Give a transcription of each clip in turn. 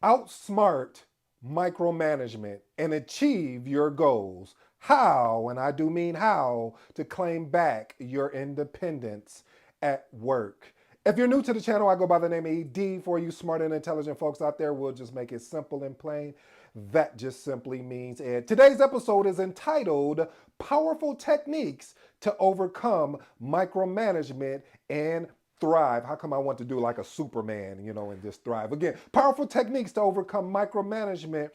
Outsmart micromanagement and achieve your goals. How, and I do mean how, to claim back your independence at work. If you're new to the channel, I go by the name of ED. For you smart and intelligent folks out there, we'll just make it simple and plain. That just simply means Ed. Today's episode is entitled Powerful Techniques to Overcome Micromanagement and Thrive. How come I want to do like a Superman, and just thrive? Again, powerful techniques to overcome micromanagement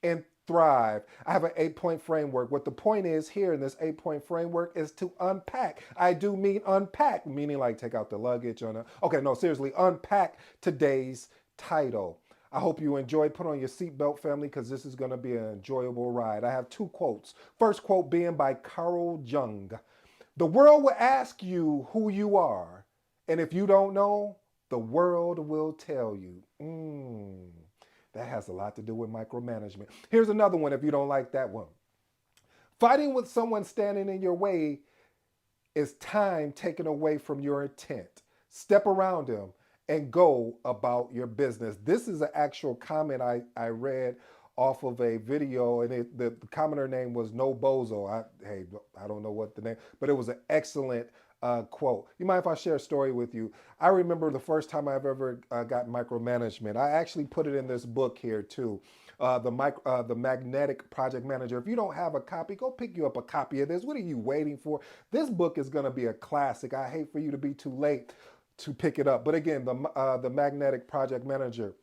and thrive. I have an 8-point framework. What the point is here in this 8-point framework is to unpack. I do mean unpack, meaning like take out the luggage on a, okay, no, seriously, unpack today's title. I hope you enjoy. Put on your seatbelt, family, because this is going to be an enjoyable ride. I have 2 quotes. First quote being by Carl Jung. The world will ask you who you are, and if you don't know, the world will tell you. That has a lot to do with micromanagement. Here's another one if you don't like that one. Fighting with someone standing in your way is time taken away from your intent. Step around him and go about your business. This is an actual comment I read off of a video, and the commenter name was No Bozo. I don't know what the name, but it was an excellent quote. You mind if I share a story with you? I remember the first time I've ever got micromanagement. I actually put it in this book here too. The Magnetic Project Manager. If you don't have a copy, go pick you up a copy of this. What are you waiting for? This book is going to be a classic. I hate for you to be too late to pick it up. But again, the Magnetic Project Manager.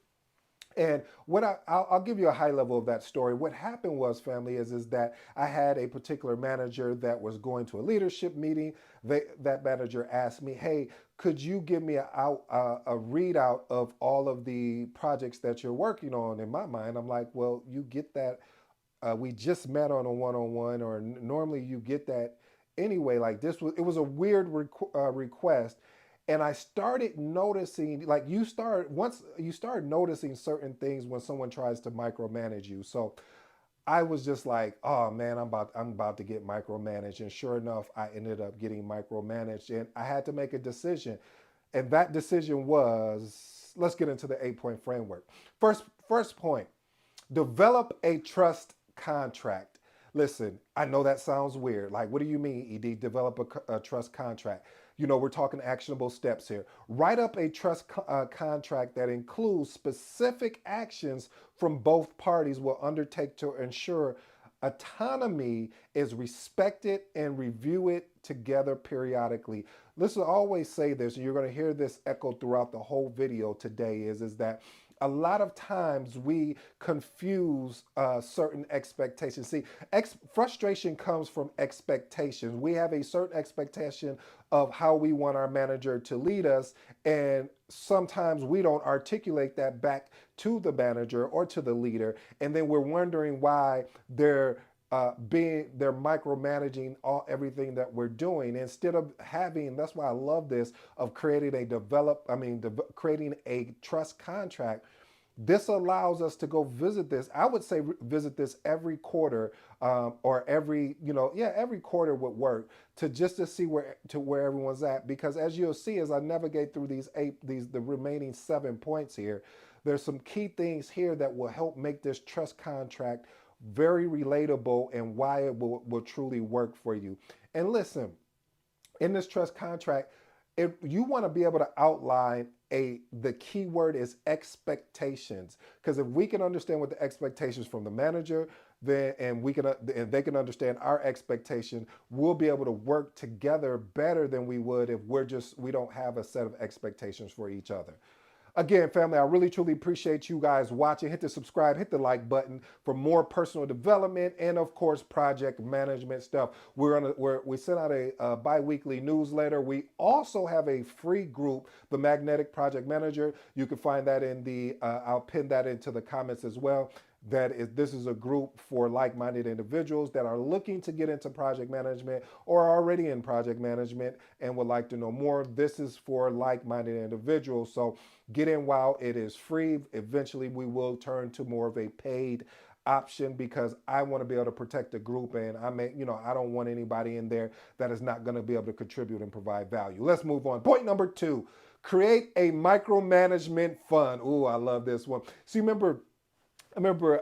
And what I'll give you a high level of that story. What happened was, family, is that I had a particular manager that was going to a leadership meeting. That manager asked me, "Hey, could you give me a readout of all of the projects that you're working on?" In my mind, I'm like, "Well, you get that. We just met on a one-on-one, or normally you get that anyway." Like it was a weird request. And I started noticing, like once you start noticing certain things when someone tries to micromanage you. So I was just like, oh man, I'm about to get micromanaged. And sure enough, I ended up getting micromanaged, and I had to make a decision. And that decision was, let's get into the 8-point framework. First point, develop a trust contract. Listen, I know that sounds weird. Like, what do you mean, ED? Develop a trust contract. We're talking actionable steps here. Write up a trust contract that includes specific actions from both parties will undertake to ensure autonomy is respected, and review it together periodically. Listen, I always say this, and you're going to hear this echo throughout the whole video today, is that a lot of times we confuse certain expectations. See, frustration comes from expectations. We have a certain expectation of how we want our manager to lead us, and sometimes we don't articulate that back to the manager or to the leader, and then we're wondering why they're micromanaging everything that we're doing, instead of having. That's why I love this, of creating creating a trust contract. This allows us to go visit this. I would say visit this every quarter, or every quarter would work, to see where everyone's at. Because as you'll see, as I navigate through the remaining 7 points here, there's some key things here that will help make this trust contract very relatable, and why it will truly work for you. And listen, in this trust contract, if you want to be able to outline the key word is expectations, because if we can understand what the expectations from the manager, then and they can understand our expectation, we'll be able to work together better than we would if we don't have a set of expectations for each other. Again, family, I really truly appreciate you guys watching. Hit the subscribe, hit the like button for more personal development and, of course, project management stuff. We send out a bi-weekly newsletter. We also have a free group, the Magnetic Project Manager. You can find that I'll pin that into the comments as well. This is a group for like-minded individuals that are looking to get into project management, or are already in project management and would like to know more. This is for like-minded individuals. So get in while it is free. Eventually, we will turn to more of a paid option, because I want to be able to protect the group, and I don't want anybody in there that is not going to be able to contribute and provide value. Let's move on. Point number 2, create a micromanagement fund. Ooh, I love this one. So remember, I remember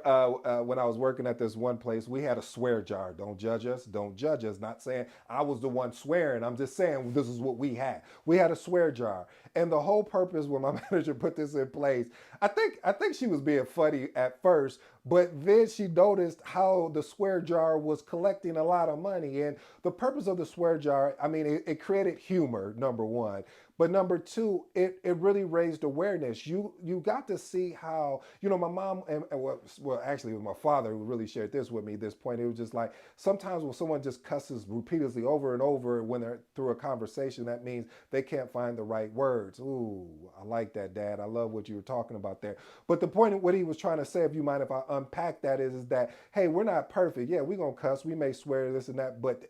when I was working at this one place, we had a swear jar. Don't judge us. Don't judge us. Not saying I was the one swearing. I'm just saying this is what we had. We had a swear jar, and the whole purpose when my manager put this in place, I think she was being funny at first, but then she noticed how the swear jar was collecting a lot of money. And the purpose of the swear jar, I mean, it created humor, number one. But number two, it really raised awareness. You got to see how, my mom and well, actually, it was my father who really shared this with me. This point, it was just like sometimes when someone just cusses repeatedly over and over when they're through a conversation, that means they can't find the right words. Ooh, I like that, Dad. I love what you were talking about there. But the point of what he was trying to say, if you mind if I unpack that, is that hey, we're not perfect. Yeah, we're gonna cuss. We may swear this and that, but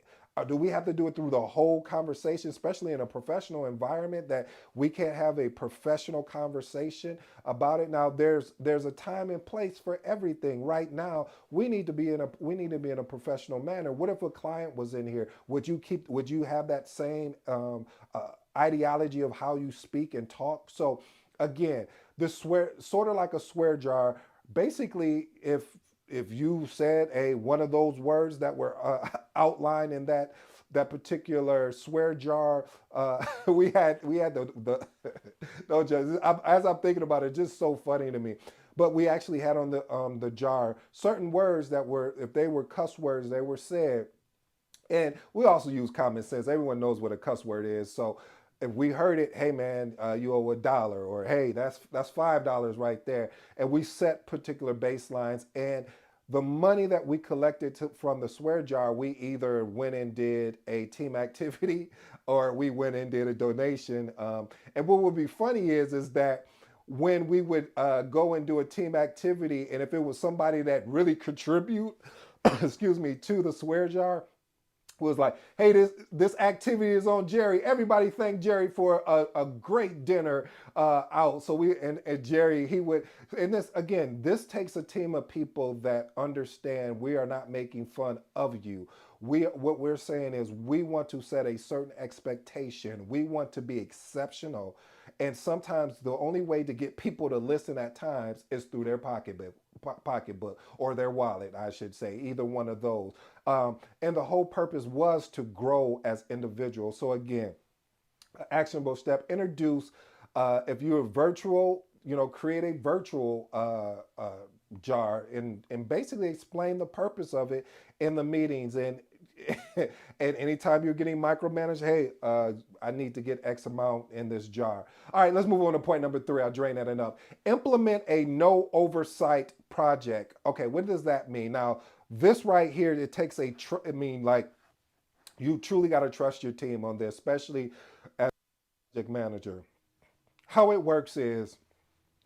do we have to do it through the whole conversation, especially in a professional environment, that we can't have a professional conversation about it? Now, there's a time and place for everything. Right now, we need to be in a professional manner. What if a client was in here? Would you have that same ideology of how you speak and talk? So again, this swear sort of like a swear jar. Basically, if you said a one of those words that were outlined in that particular swear jar, we had the no judge. As I'm thinking about it, it's just so funny to me. But we actually had on the jar certain words that were, if they were cuss words, they were said, and we also use common sense. Everyone knows what a cuss word is. So if we heard it, hey man, you owe $1, or hey, that's $5 right there, and we set particular baselines, and the money that we collected from the swear jar, we either went and did a team activity or we went and did a donation. And what would be funny is that when we would go and do a team activity, and if it was somebody that really contribute, excuse me, to the swear jar, was like, hey, this activity is on Jerry. Everybody thank Jerry for a great dinner out. So and Jerry, he would, and this takes a team of people that understand we are not making fun of you. What we're saying is we want to set a certain expectation. We want to be exceptional. And sometimes the only way to get people to listen at times is through their pocketbook or their wallet, I should say, either one of those. And the whole purpose was to grow as individuals. So again, actionable step: introduce. If you're virtual, create a virtual jar, and basically explain the purpose of it in the meetings. And and anytime you're getting micromanaged, hey, I need to get X amount in this jar. All right, let's move on to point number 3. I'll drain that enough. Implement a no oversight project. Okay, what does that mean? Now, this right here, it takes I mean, like, you truly got to trust your team on this, especially as a project manager. How it works is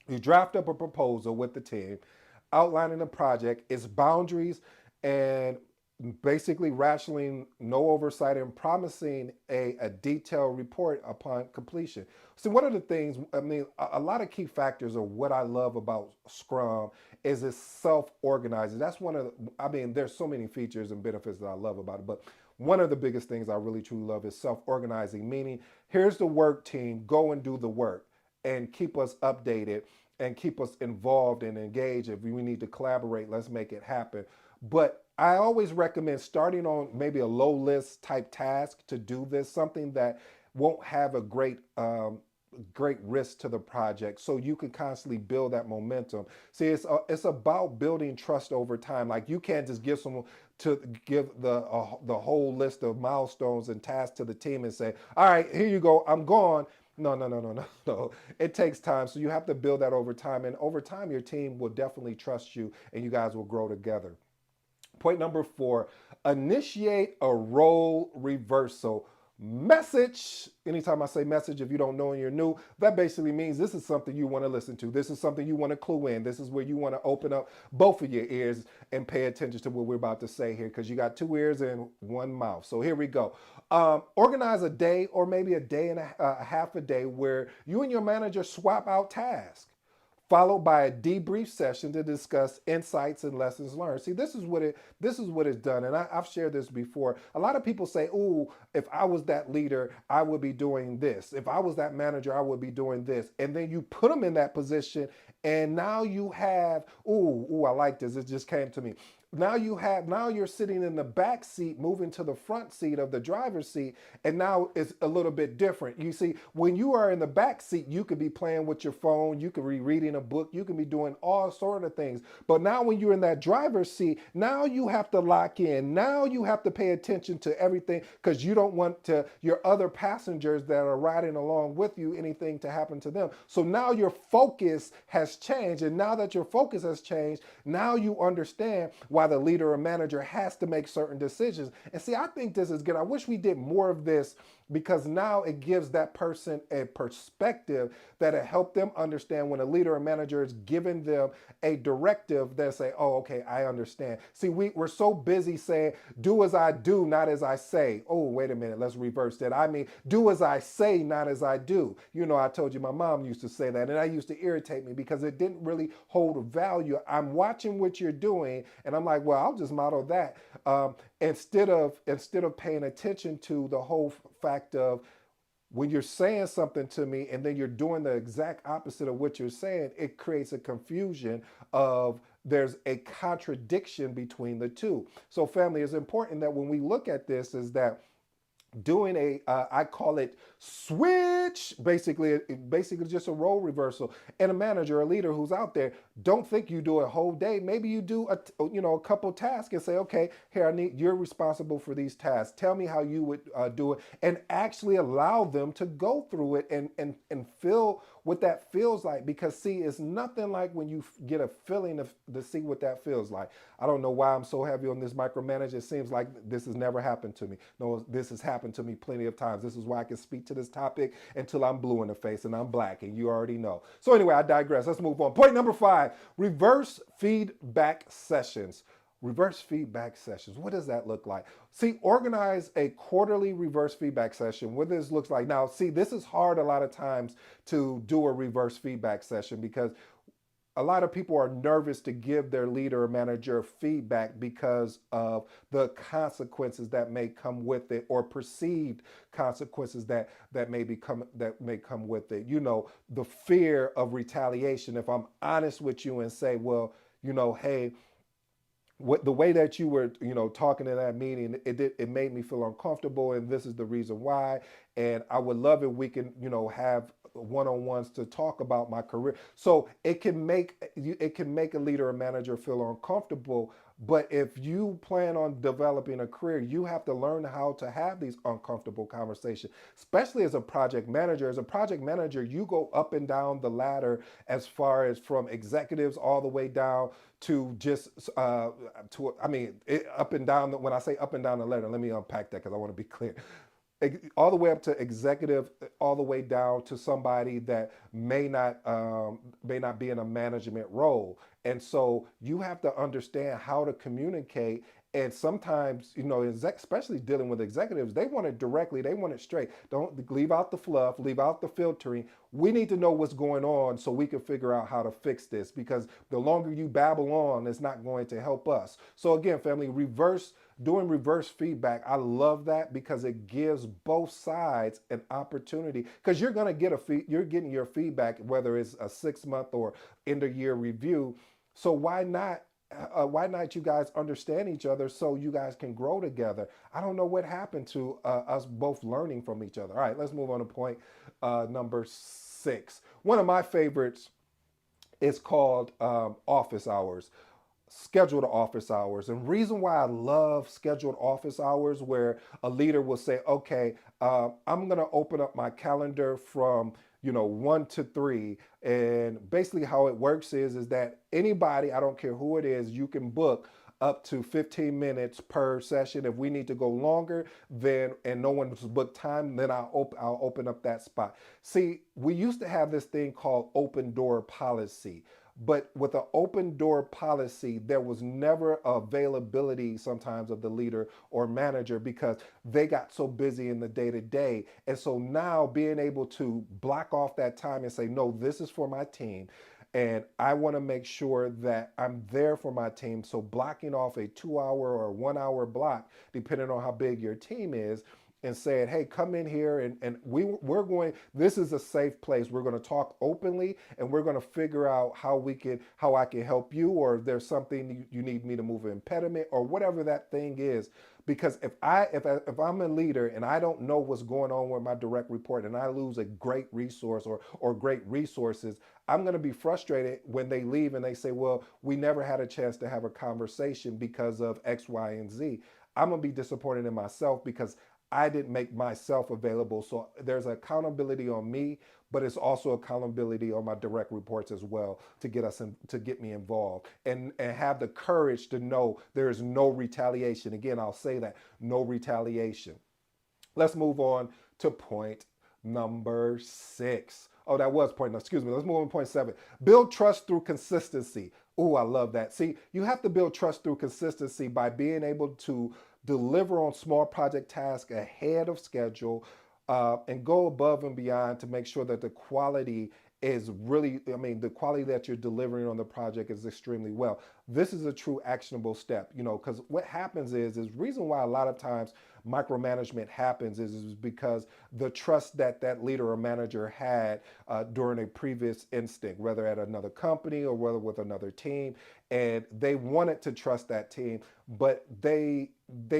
you draft up a proposal with the team, outlining the project, its boundaries, and basically rationing no oversight and promising a detailed report upon completion. So one of the things, I mean, a lot of key factors of what I love about Scrum is it's self-organizing. That's one of the, I mean, there's so many features and benefits that I love about it, but one of the biggest things I really truly love is self-organizing, meaning here's the work team, go and do the work and keep us updated and keep us involved and engaged. If we need to collaborate, let's make it happen. But I always recommend starting on maybe a low list type task to do this, something that won't have a great risk to the project, so you can constantly build that momentum. See, it's about building trust over time. Like, you can't just give someone to give the whole list of milestones and tasks to the team and say, all right, here you go, I'm gone. No, no, no, no, no, no. It takes time. So you have to build that over time. And over time, your team will definitely trust you and you guys will grow together. Point number 4: initiate a role reversal. Message. Anytime I say message, if you don't know and you're new, that basically means this is something you want to listen to. This is something you want to clue in. This is where you want to open up both of your ears and pay attention to what we're about to say here, because you got 2 ears and 1 mouth. So here we go. Organize a day, or maybe a day and a half a day, where you and your manager swap out tasks. followed by a debrief session to discuss insights and lessons learned. See, this is what it's done, and I've shared this before. A lot of people say, "Ooh, if I was that leader, I would be doing this. If I was that manager, I would be doing this." And then you put them in that position, and now you have, "Ooh, I like this. It just came to me." Now you're sitting in the back seat, moving to the front seat of the driver's seat, and now it's a little bit different. You see, when you are in the back seat, you could be playing with your phone, you could be reading a book, you can be doing all sort of things. But now when you're in that driver's seat, now you have to lock in. Now you have to pay attention to everything because you don't want to your other passengers that are riding along with you anything to happen to them. So now your focus has changed, and now that your focus has changed, now you understand why the leader or manager has to make certain decisions. And see, I think this is good. I wish we did more of this because now it gives that person a perspective that it help them understand when a leader or manager is giving them a directive. They say, "Oh, okay, I understand." See, we're so busy saying, "Do as I do, not as I say." Oh, wait a minute, let's reverse that. I mean, do as I say, not as I do. You know, I told you my mom used to say that, and that used to irritate me because it didn't really hold value. I'm watching what you're doing, and I'm like, well, I'll just model that. Instead of paying attention to the whole fact of when you're saying something to me and then you're doing the exact opposite of what you're saying, it creates a confusion of there's a contradiction between the two. So family, is important that when we look at this is that doing I call it switch, basically just a role reversal. And a manager, a leader who's out there, don't think you do a whole day. Maybe you do a couple tasks and say, okay, here, you're responsible for these tasks, tell me how you would do it, and actually allow them to go through it and feel what that feels like. Because see, it's nothing like when you get a feeling to see what that feels like. I don't know why I'm so heavy on this micromanage. It seems like this has never happened to me. No, this has happened to me plenty of times. This is why I can speak to this topic until I'm blue in the face and I'm black, and you already know. So anyway, I digress. Let's move on. Point number 5, reverse feedback sessions. Reverse feedback sessions. What does that look like? See, organize a quarterly reverse feedback session. What this looks like. Now, see, this is hard a lot of times to do a reverse feedback session because a lot of people are nervous to give their leader or manager feedback because of the consequences that may come with it, or perceived consequences that may come with it. You know, the fear of retaliation. If I'm honest with you and say, well, hey, what the way that you were talking in that meeting, it made me feel uncomfortable, and this is the reason why, and I would love if we can have one-on-ones to talk about my career. So it can make a leader or manager feel uncomfortable. But if you plan on developing a career, you have to learn how to have these uncomfortable conversations, especially as a project manager. As a project manager, you go up and down the ladder as far as from executives all the way down to just I mean, up and down. When I say up and down the ladder, let me unpack that because I want to be clear. All the way up to executive, all the way down to somebody that may not be in a management role. And so you have to understand how to communicate. And sometimes, especially dealing with executives, they want it directly, they want it straight. Don't leave out the fluff, leave out the filtering. We need to know what's going on so we can figure out how to fix this, because the longer you babble on, it's not going to help us. So again, family, doing reverse feedback, I love that because it gives both sides an opportunity, because you're getting your feedback, whether it's a 6 month or end of year review. So why not you guys understand each other so you guys can grow together? I don't know what happened to us both learning from each other. All right, let's move on to point number 6. One of my favorites is called office hours, scheduled office hours. And reason why I love scheduled office hours, where a leader will say, okay, I'm going to open up my calendar from 1 to 3. And basically how it works is that anybody, I don't care who it is, you can book up to 15 minutes per session. If we need to go longer, then, and no one's booked time, then I'll open up that spot. See, we used to have this thing called open door policy. But with an open door policy, there was never availability sometimes of the leader or manager because they got so busy in the day to day. And so now being able to block off that time and say, no, this is for my team. And I want to make sure that I'm there for my team. So blocking off a 2 hour or 1 hour block, depending on how big your team is, and saying, hey, come in here and we're going, this is a safe place. We're going to talk openly and we're going to figure out how I can help you, or if there's something you need me to move an impediment or whatever that thing is. Because if I'm a leader and I don't know what's going on with my direct report and I lose a great resource or great resources, I'm going to be frustrated when they leave and they say, well, we never had a chance to have a conversation because of X, Y, and Z. I'm going to be disappointed in myself because I didn't make myself available. So there's accountability on me, but it's also accountability on my direct reports as well to get us to get me involved and have the courage to know there is no retaliation. Again, I'll say that, no retaliation. Let's move on to point number 6. Oh, that was point. Excuse me. Let's move on to point 7. Build trust through consistency. Oh, I love that. See, you have to build trust through consistency by being able to deliver on small project tasks ahead of schedule, and go above and beyond to make sure that the quality is really, I mean, the quality that you're delivering on the project is extremely well. This is a true actionable step, because what happens is reason why a lot of times micromanagement happens is because the trust that that leader or manager had during a previous instinct, whether at another company or whether with another team, and they wanted to trust that team, but they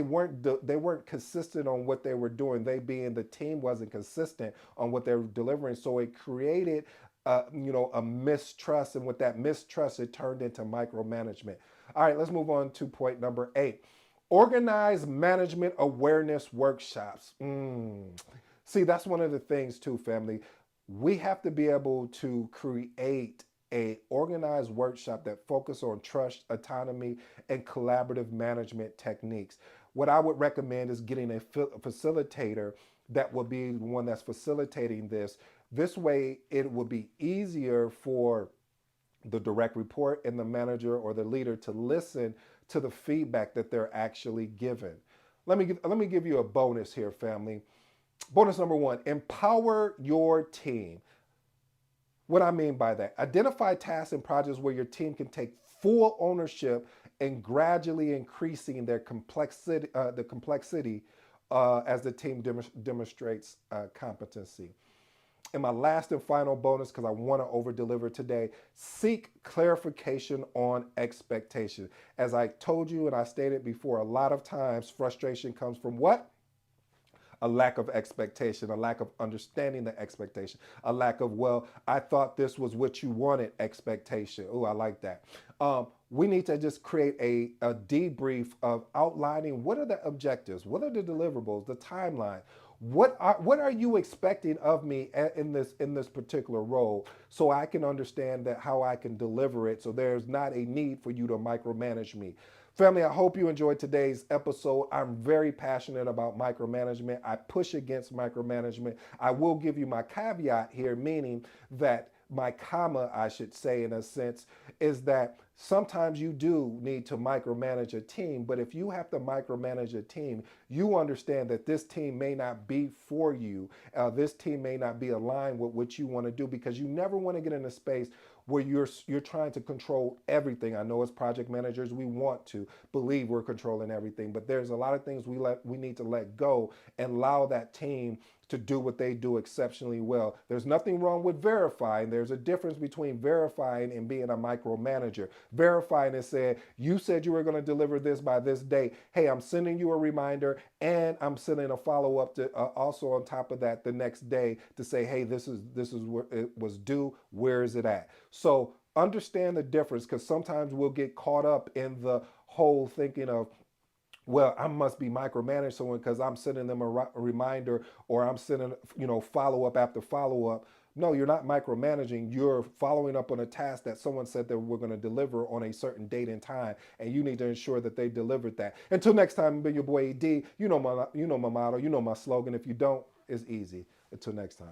weren't consistent on what they were doing. They being the team wasn't consistent on what they were delivering, so it created a mistrust, and with that mistrust, it turned into micromanagement. All right, let's move on to point number 8. Organize management awareness workshops. See, that's one of the things too, family. We have to be able to create a organized workshop that focus on trust, autonomy, and collaborative management techniques. What I would recommend is getting a facilitator that will be the one that's facilitating this. This way, it will be easier for the direct report and the manager or the leader to listen to the feedback that they're actually given. Let me give you a bonus here, family. Bonus number 1: empower your team. What I mean by that, identify tasks and projects where your team can take full ownership and gradually increasing their complexity, as the team demonstrates competency. And my last and final bonus, because I want to over deliver today, seek clarification on expectation. As I told you and I stated before, a lot of times frustration comes from what? A lack of expectation, a lack of understanding the expectation, a lack of, well, I thought this was what you wanted expectation. Oh, I like that. We need to just create a debrief of outlining what are the objectives, what are the deliverables, the timeline. What are you expecting of me in this particular role, so I can understand that how I can deliver it, so there's not a need for you to micromanage me. Family, I hope you enjoyed today's episode. I'm very passionate about micromanagement. I push against micromanagement. I will give you my caveat here, meaning that my comma, I should say, in a sense, is that sometimes you do need to micromanage a team, but if you have to micromanage a team, you understand that this team may not be for you. This team may not be aligned with what you want to do, because you never want to get in a space where you're trying to control everything. I know as project managers, we want to believe we're controlling everything, but there's a lot of things we need to let go and allow that team to do what they do exceptionally well. There's nothing wrong with verifying. There's a difference between verifying and being a micromanager. Verifying is saying, you said you were going to deliver this by this date. Hey, I'm sending you a reminder, and I'm sending a follow-up to also on top of that the next day to say, hey, this is where it was due. Where is it at? So understand the difference, because sometimes we'll get caught up in the whole thinking of, well, I must be micromanage someone because I'm sending them a reminder, or I'm sending, follow up after follow up. No, you're not micromanaging. You're following up on a task that someone said that we're going to deliver on a certain date and time, and you need to ensure that they delivered that. Until next time, be your boy AD. You know my motto. You know my slogan. If you don't, it's easy. Until next time.